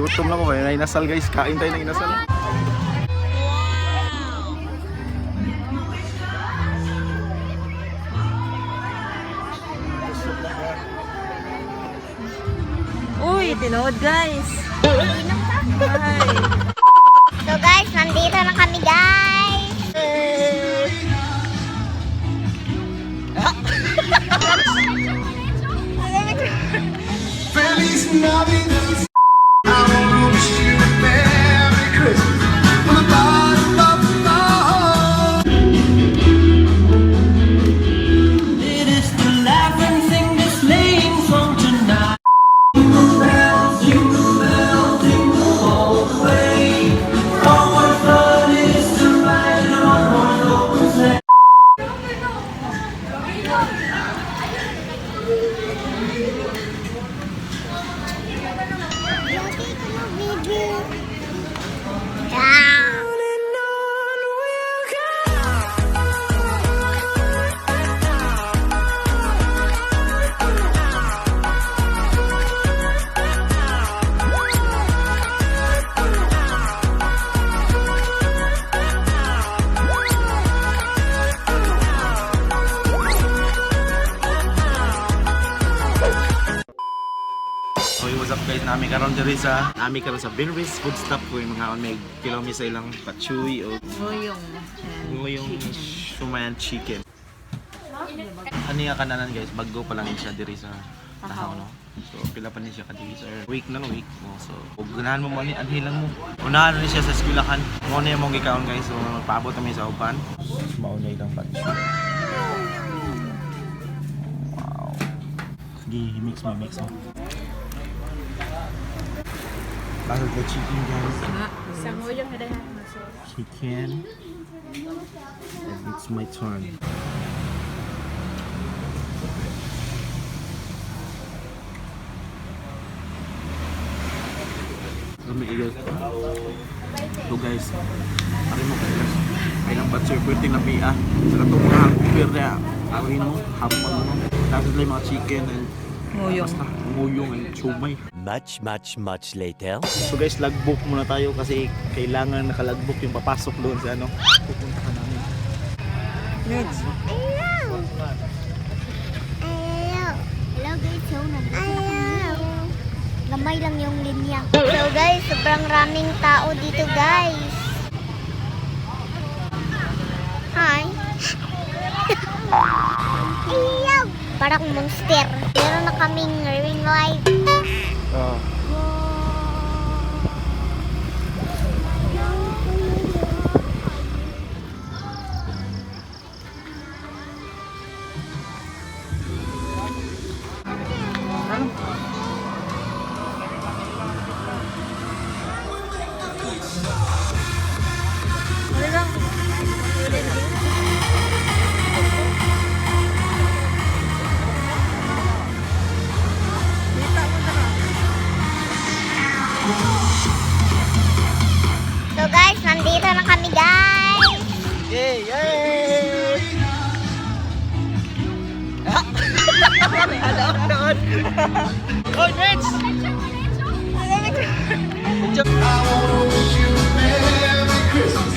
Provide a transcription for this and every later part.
Gutom lang ko na inasal guys. Kain tayo ng inasal. Uy, tinood guys. Hi. So guys, nandito na kami guys. Feliz Navidad. I wanna wish you a Merry Christmas from the bottom of my heart. It is the laughing thing that's laying from tonight. Jingle bells, jingle all the way. Oh, what fun it is to ride on one open sleigh. Okay, what's up guys? Nami karon diri sa Benris food stop ko yung mga may kilome sa ilang pachuy o nguyong sumayan chicken. Ani nga kananan guys, bago pa lang siya diri sa tahaw no. So pila pa ni siya ka diri sir. Week mo. So ug ganahan mo mo ni anhilan mo. Unahan ni siya sa eskwelahan. Mo na imong gikaon guys. So paabot kami sa uban. Maunay lang pachuy. Wow. Sige, mix mo. Bago the chicken guys. Chicken. And it's my turn. Guys. So guys, ari mo guys. Ay lang batso pwede na pia. Sa katong mga kupir na arin mo, hapon mo. Tapos lang mga chicken and nguyong and chumay. Much later. So guys, logbook muna tayo kasi kailangan nakalogbook yung papasok doon sa ano. Pupunta ka namin. Nitch. Hello guys, lamay lang yung linya. So guys, sobrang raming tao dito guys. Hi. Ayaw. Parang monster. Meron na kaming ring light. So guys, nandito na kami guys. Yay! Oh, Nitch! I wanna wish you a Merry Christmas.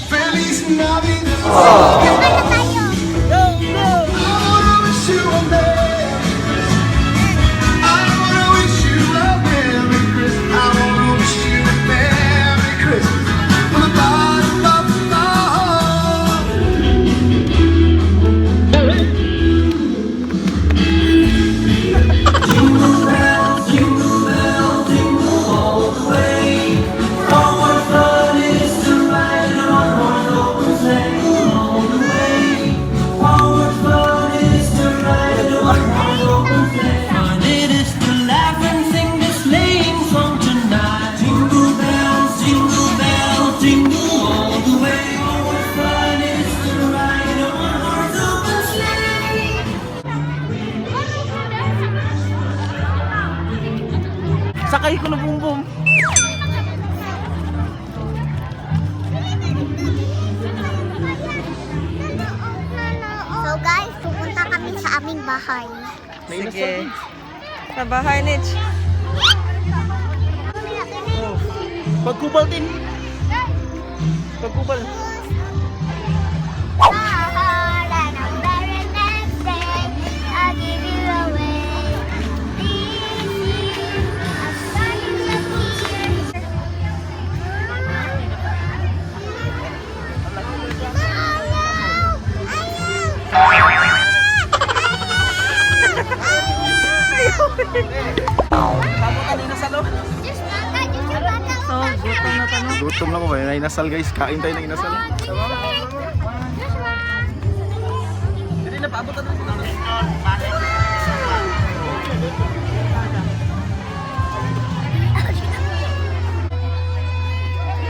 Feliz Navidad. Saan na tayo? I wanna wish you a Merry Christmas. I wanna wish you a Merry Christmas. I wanna wish you a Merry Christmas from the bottom of my heart. Jingle bells, jingle all the way. Oh, what fun it is to ride on one open sleigh. All the way. Oh, what fun it is to ride on one open sleigh. Fun it is to laugh and sing this sleighing song tonight. Jingle bells, jingle all the way. Oh, what fun it is to ride on one open sleigh. Sakay ko na bumbum. So guys, pupunta kami sa aming bahay. Sige. Sa bahay, Nitch. Pagkubal din. Pagkubal. So, gutom na tanong. Gutom lang ko ba? Nainasal guys. Kain tayo ng inasal. Hindi na paabot na.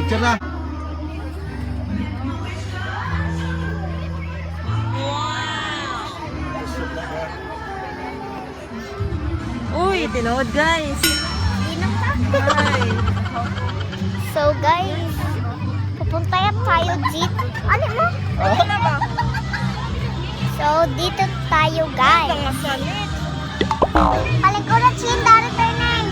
Picture na. Uy, tinood guys. Ay. So guys, pupunta yan tayo dito. Ano mo? So dito tayo guys. Paling ko na chin, dari tayo na.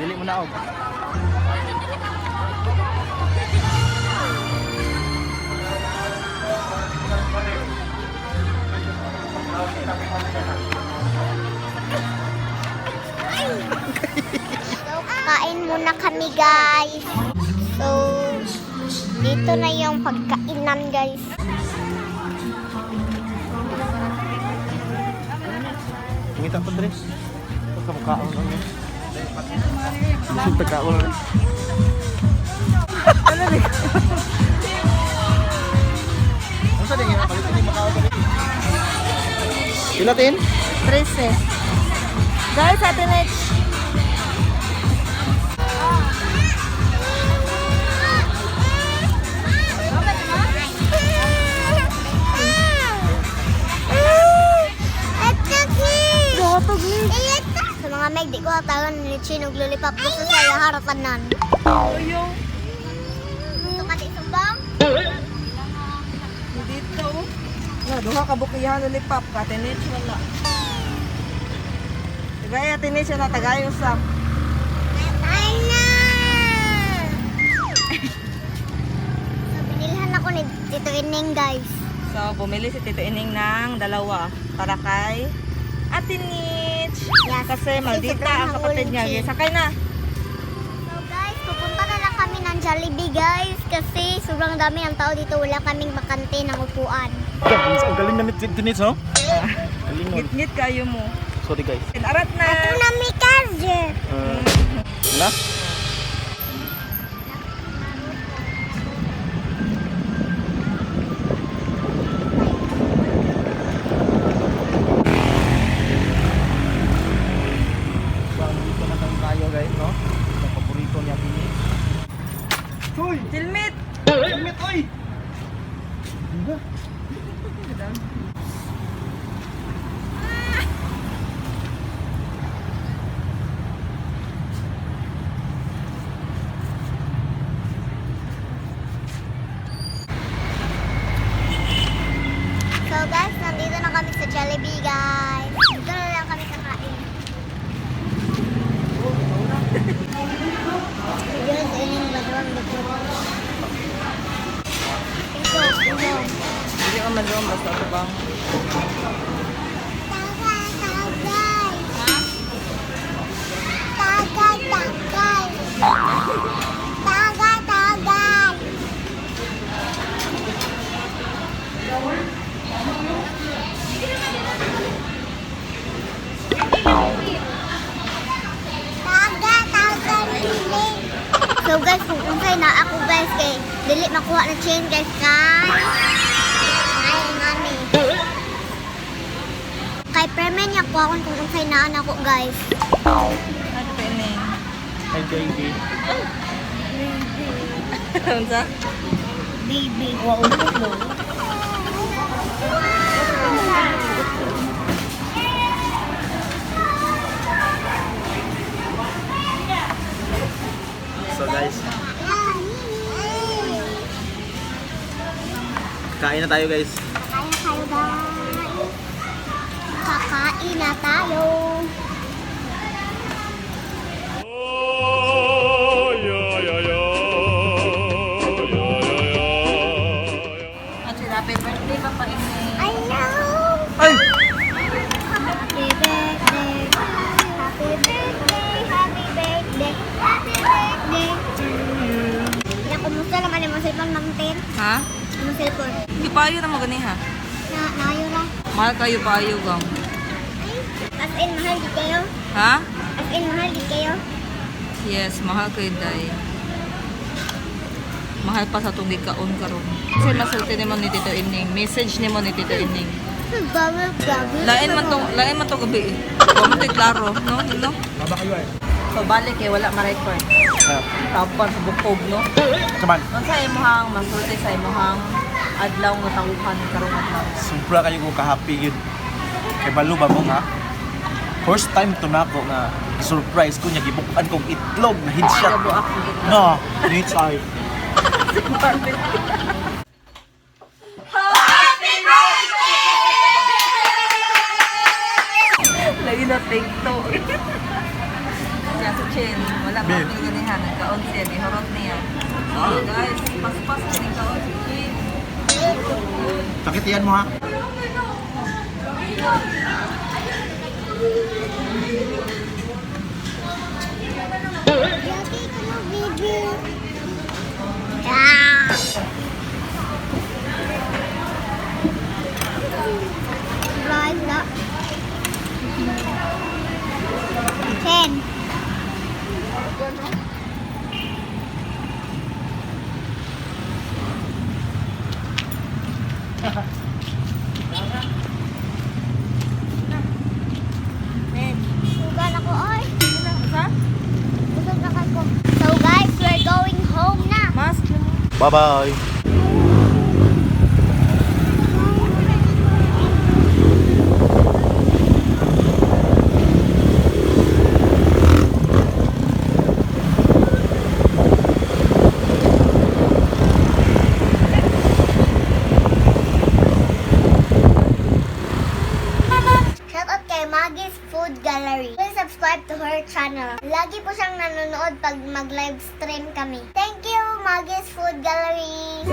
Dili mo na ako. So kain muna kami guys. So dito na yung pagkainan guys. Ngita pa dress. Pagkamukhaan lang yun. Gusto pagkaon lang. Ano sa din? Palit hindi makaon pa rin. Pilatin? 13. Guys, Ate Nitch. Sa mga meg, di ko atagan ni Chinog lulipap ko sa saya harapanan. Gusto ka di sumbang? Dito. Duha ka bukiyahan lulipap ka. Ate Nitch wala. Tagay Ate Nitch na tagay usap. Ay na! So, binilhan ako ni Tito Ining guys. So, bumili si Tito Ining ng dalawa para kay Ate Nitch. Yes. Kasi maldita ang kapatid niya. Yes, sakay na. So guys, pupunta na lang kami ng Jollibee guys. Kasi sobrang dami ng tao dito. Wala kaming bakante ng upuan. Ang galing na tinits, no? Galing nun. Ngit-ngit kayo mo. Sorry guys. Arat na. Ito na may charger. Na? Dito na tayo guys, no? Ang paborito niya pini. Hoy! Helmet. Helmet, oy! Diba? So guys, nandito na kami sa Jollibee guys. Dito na lang kami kakain. Guys, ining badwang dito. Ito. Hindi ka madroom basta ito bang. So guys, kung unsay na ako guys kay dili makuha na chain guys ay nani. Kay premen niya kuha kung unsay naan ako guys. Ano pa ini? Hi baby. Unsa? Baby. So guys, kain na tayo guys. Kaya kayo guys. Kakain na tayo. At happy birthday pa pa ini. I know. Ay! Happy birthday. Happy birthday. Happy birthday. Happy birthday to you. Ya, kumusta naman yung cellphone ng tin? Ha? Yung cellphone? Di payo na magani ha. Nayo na. Mahal kayo payo gang. As in, mahal di kayo? Ha? As in, mahal di kayo? Yes, mahal kayo day. Mahal pa sa tubig kaon karon. Kasi masulti nimo ni Tito Ining. Message nimo ni Tito Ining. Gabi. Lain man to gabi. Wa mo klaro, no? No? Baba kayo eh. So balik eh wala ma-record. Tapan sa bukog, no? Kaman, Unsa imong masulti sa imong adlaw nga tawuhan karon adlaw? sobra kayo ko ka-happy yun. Kay balo ba mo ha? First time to na ako nga surprise ko niya gibukan kong itlog na headshot. Gabuak No, Nitch ay. Lagi na TikTok. Siya sa chin. Wala pa Ben. kami ganihan. Nagkaon siya. Bihorot niya. So guys, pas-pas ka ng kaon si Chin. Sakitian mo ha? Lagi ko ng video. Ah! Right na. 10. Sugan ako, oy. Sa? Busog na ko. So guys, we're going home na. Mask mo. Bye-bye. Shoutout kay Maggie's Food Gallery. Please subscribe to her channel. Lagi po siyang nanonood pag mag-live stream kami. Thank you, Maggie's Food Gallery!